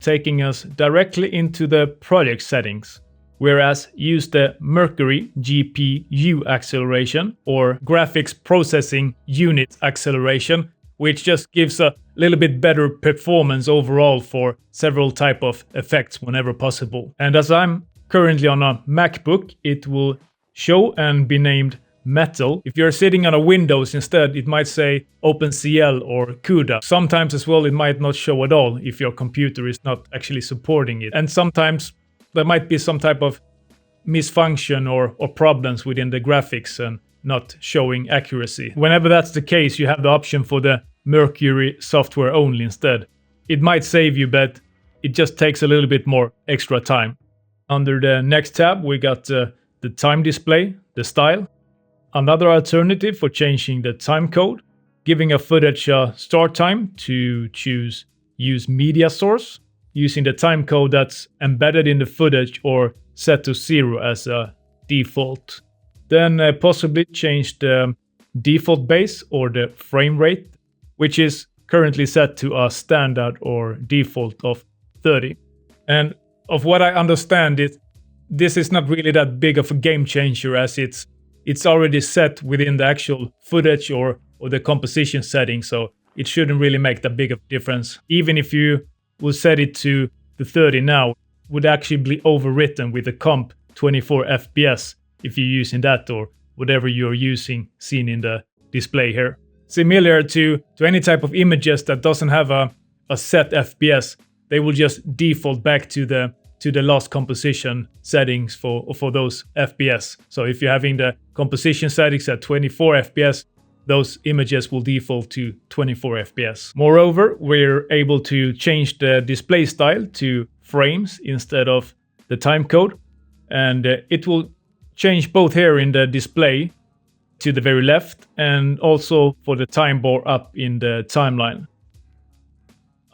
taking us directly into the project settings. Whereas use the Mercury GPU acceleration or graphics processing unit acceleration, which just gives a little bit better performance overall for several type of effects whenever possible. And as I'm currently on a MacBook, it will show and be named Metal. If you're sitting on a Windows instead, it might say OpenCL or CUDA. Sometimes as well, it might not show at all if your computer is not actually supporting it. And sometimes there might be some type of misfunction or problems within the graphics and not showing accuracy. Whenever that's the case, you have the option for the Mercury software only instead. It might save you, but it just takes a little bit more extra time. Under the next tab, we got the time display, the style. Another alternative for changing the timecode, giving a footage a start time to use media source, using the timecode that's embedded in the footage or set to 0 as a default. Then possibly change the default base or the frame rate, which is currently set to a standard or default of 30. And of what I understand, this is not really that big of a game changer, as it's already set within the actual footage or the composition setting, so it shouldn't really make that big of a difference. Even if you will set it to the 30 now, would actually be overwritten with the comp 24 FPS if you're using that or whatever you're using seen in the display here. Similar to any type of images that doesn't have a set FPS, they will just default back to the last composition settings for those FPS. So if you're having the composition settings at 24 FPS, those images will default to 24 FPS. Moreover, we're able to change the display style to frames instead of the timecode, and it will change both here in the display to the very left and also for the time bar up in the timeline.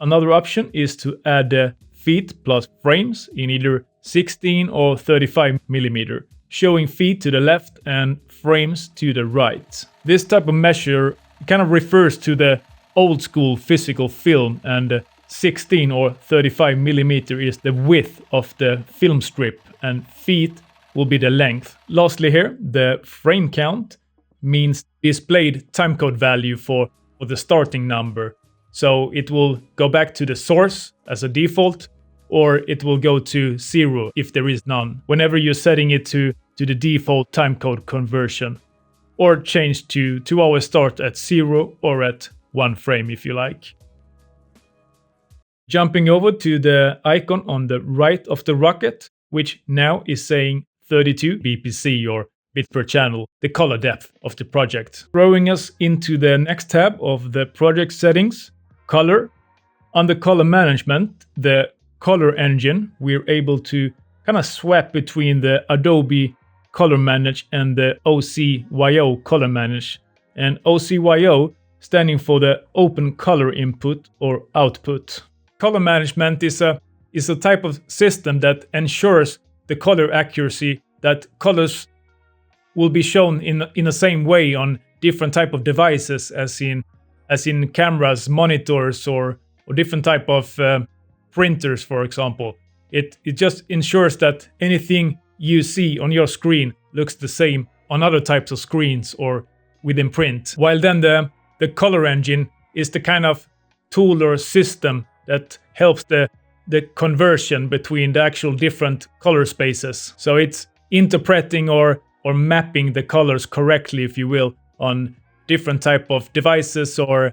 Another option is to add the feet plus frames in either 16 or 35 millimeter, showing feet to the left and frames to the right. This type of measure kind of refers to the old school physical film, and 16 or 35 millimeter is the width of the film strip and feet will be the length. Lastly here, the frame count means displayed timecode value for the starting number. So it will go back to the source as a default, or it will go to 0 if there is none, whenever you're setting it to the default timecode conversion, or change to always start at 0 or at 1 frame if you like. Jumping over to the icon on the right of the rocket, which now is saying 32 BPC or bit per channel, the color depth of the project. Throwing us into the next tab of the project settings, color. Under color management, the color engine, we're able to kind of swap between the Adobe Color Manage and the OCIO Color Manage. And OCIO standing for the Open Color Input or Output. Color management is a type of system that ensures the color accuracy, that colors will be shown in the same way on different type of devices as in cameras, monitors, or different type of printers, for example. It just ensures that anything you see on your screen looks the same on other types of screens or within print. While then the color engine is the kind of tool or system that helps the conversion between the actual different color spaces. So it's interpreting or mapping the colors correctly, if you will, on different type of devices or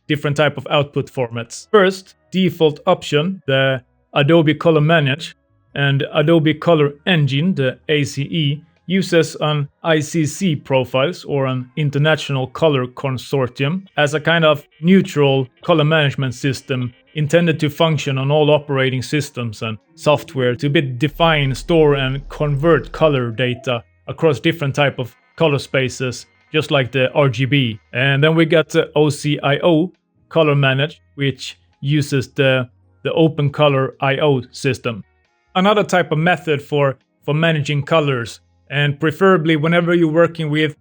different type of output formats. First, default option, the Adobe Color Manage and Adobe Color Engine, the ACE, uses an ICC profiles or an International Color Consortium as a kind of neutral color management system intended to function on all operating systems and software to define, store and convert color data across different type of color spaces, just like the RGB. And then we got the OCIO Color Manage, which uses the OpenColor.io system. Another type of method for managing colors, and preferably whenever you're working with,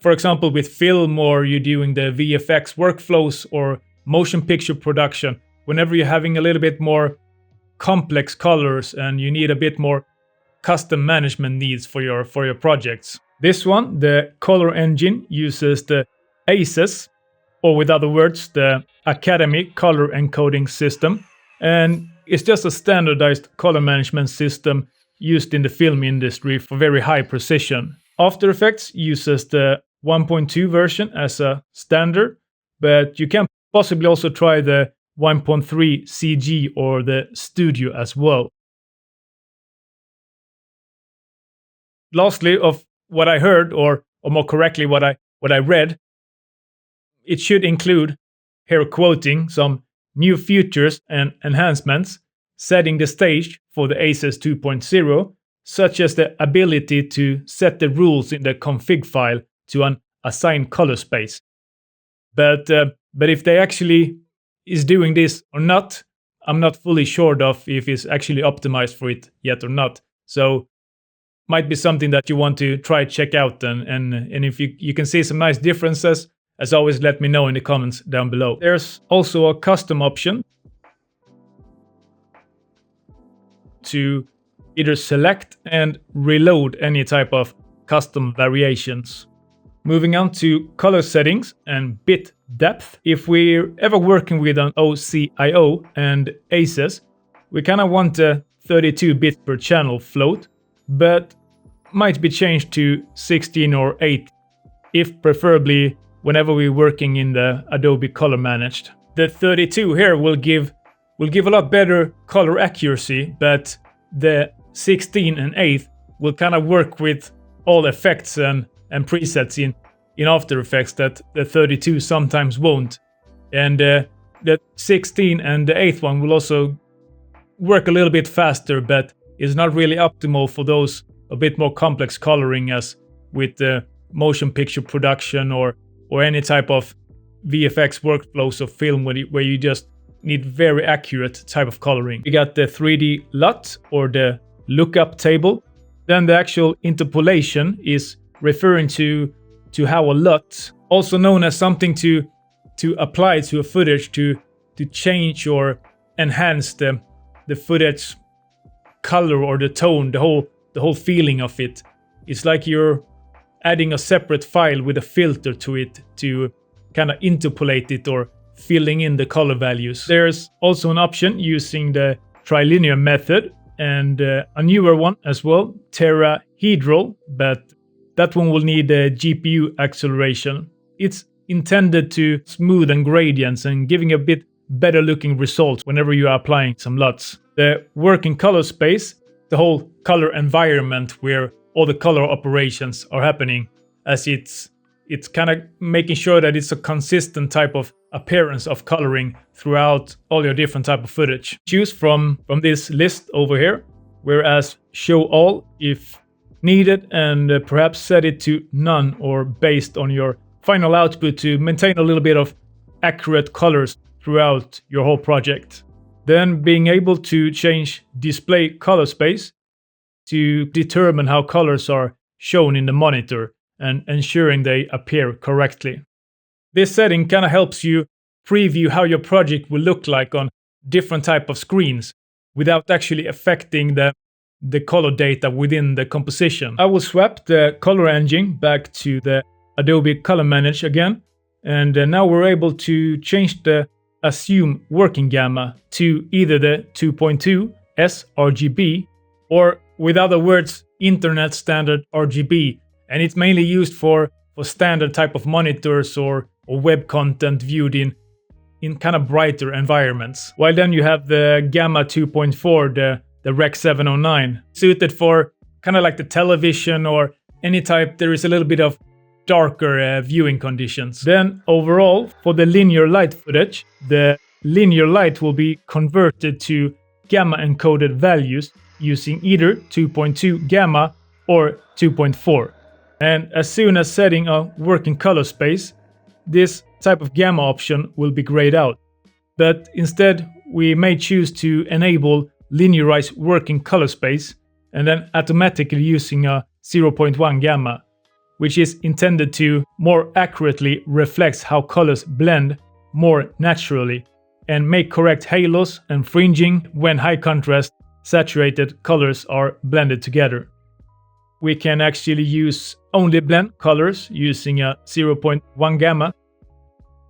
for example, with film, or you're doing the VFX workflows or motion picture production, whenever you're having a little bit more complex colors and you need a bit more custom management needs for your projects. This one, the color engine, uses the ACES, or with other words, the Academy Color Encoding System, and it's just a standardized color management system used in the film industry for very high precision. After Effects uses the 1.2 version as a standard, but you can possibly also try the 1.3 CG or the Studio as well. Lastly, of what I heard, or more correctly, what I read, it should include, here quoting, some new features and enhancements, setting the stage for the ACES 2.0, such as the ability to set the rules in the config file to an assigned color space. But if they actually is doing this or not, I'm not fully sure of if it's actually optimized for it yet or not. So might be something that you want to try check out, and if you can see some nice differences, as always, let me know in the comments down below. There's also a custom option to either select and reload any type of custom variations. Moving on to color settings and bit depth. If we're ever working with an OCIO and ACES, we kind of want a 32 bit per channel float, but might be changed to 16 or 8, if preferably whenever we're working in the Adobe Color Managed. The 32 here will give a lot better color accuracy, but the 16 and 8 will kind of work with all effects and presets in After Effects that the 32 sometimes won't. And the 16 and the 8th one will also work a little bit faster, but is not really optimal for those a bit more complex coloring, as with the motion picture production or any type of VFX workflows of film where you just need very accurate type of coloring. We got the 3D LUT, or the lookup table. Then the actual interpolation is referring to how a LUT, also known as something to apply to a footage to change or enhance the footage color or the tone, the whole feeling of it. It's like you're adding a separate file with a filter to it to kind of interpolate it or filling in the color values. There's also an option using the Trilinear method, and a newer one as well, Tetrahedral, but that one will need a GPU acceleration. It's intended to smoothen gradients and giving a bit better looking results whenever you are applying some LUTs. The working color space, the whole color environment where all the color operations are happening, as it's kind of making sure that it's a consistent type of appearance of coloring throughout all your different type of footage. Choose from this list over here, whereas show all if needed, and perhaps set it to none or based on your final output to maintain a little bit of accurate colors throughout your whole project. Then being able to change display color space to determine how colors are shown in the monitor and ensuring they appear correctly. This setting kind of helps you preview how your project will look like on different type of screens without actually affecting the color data within the composition. I will swap the color engine back to the Adobe Color Manage again, and now we're able to change the assume working gamma to either the 2.2 sRGB, or with other words, internet standard RGB, and it's mainly used for standard type of monitors or web content viewed in kind of brighter environments. While then you have the gamma 2.4, the Rec 709, suited for kind of like the television or any type there is a little bit of darker viewing conditions. Then overall, for the linear light footage, the linear light will be converted to gamma encoded values using either 2.2 gamma or 2.4. And as soon as setting a working color space, this type of gamma option will be grayed out. But instead, we may choose to enable Linearize working color space and then automatically using a 0.1 gamma, which is intended to more accurately reflect how colors blend more naturally and make correct halos and fringing when high contrast saturated colors are blended together. We can actually use only blend colors using a 0.1 gamma.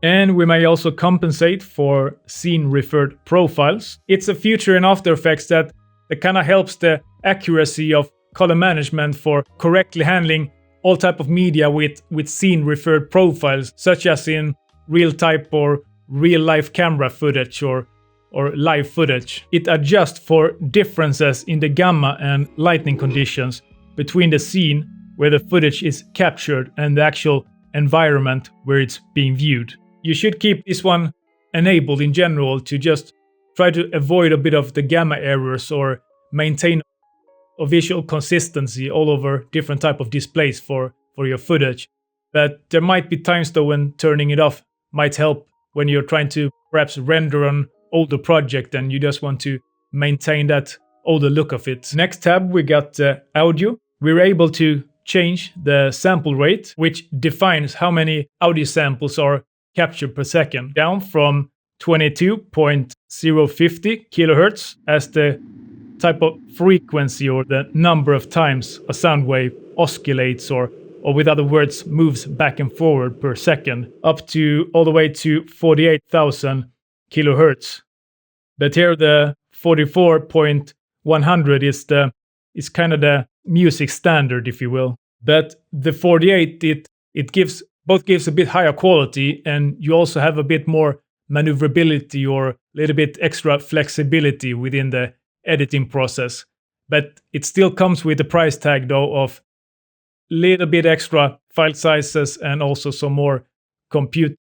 And we may also compensate for scene-referred profiles. It's a feature in After Effects that kind of helps the accuracy of color management for correctly handling all type of media with scene-referred profiles, such as in real-type or real-life camera footage or live footage. It adjusts for differences in the gamma and lighting conditions between the scene where the footage is captured and the actual environment where it's being viewed. You should keep this one enabled in general to just try to avoid a bit of the gamma errors or maintain a visual consistency all over different type of displays for your footage. But there might be times though when turning it off might help when you're trying to perhaps render an older project and you just want to maintain that older look of it. Next tab we got audio. We're able to change the sample rate, which defines how many audio samples are captured per second, down from 22.050 kilohertz as the type of frequency or the number of times a sound wave oscillates or with other words moves back and forward per second, up to all the way to 48,000 kilohertz. But here the 44.100 is kind of the music standard, if you will. But the 48 it gives a bit higher quality, and you also have a bit more maneuverability or a little bit extra flexibility within the editing process. But it still comes with the price tag though of little bit extra file sizes and also some more computer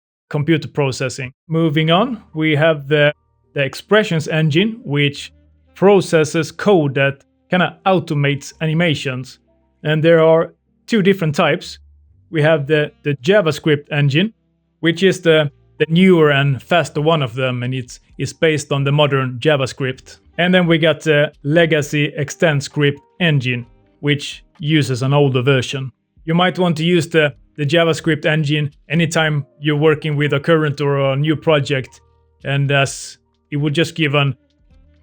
processing. Moving on, we have the expressions engine, which processes code that kind of automates animations. And there are two different types. We have the JavaScript engine, which is the newer and faster one of them, and it's based on the modern JavaScript. And then we got the legacy ExtendScript engine, which uses an older version. You might want to use the JavaScript engine anytime you're working with a current or a new project, and as it would just give a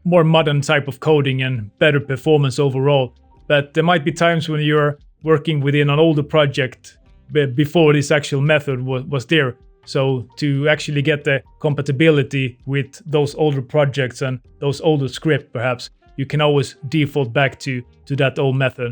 more modern type of coding and better performance overall. But there might be times when you're working within an older project before this actual method was there. So to actually get the compatibility with those older projects and those older scripts, perhaps, you can always default back to that old method.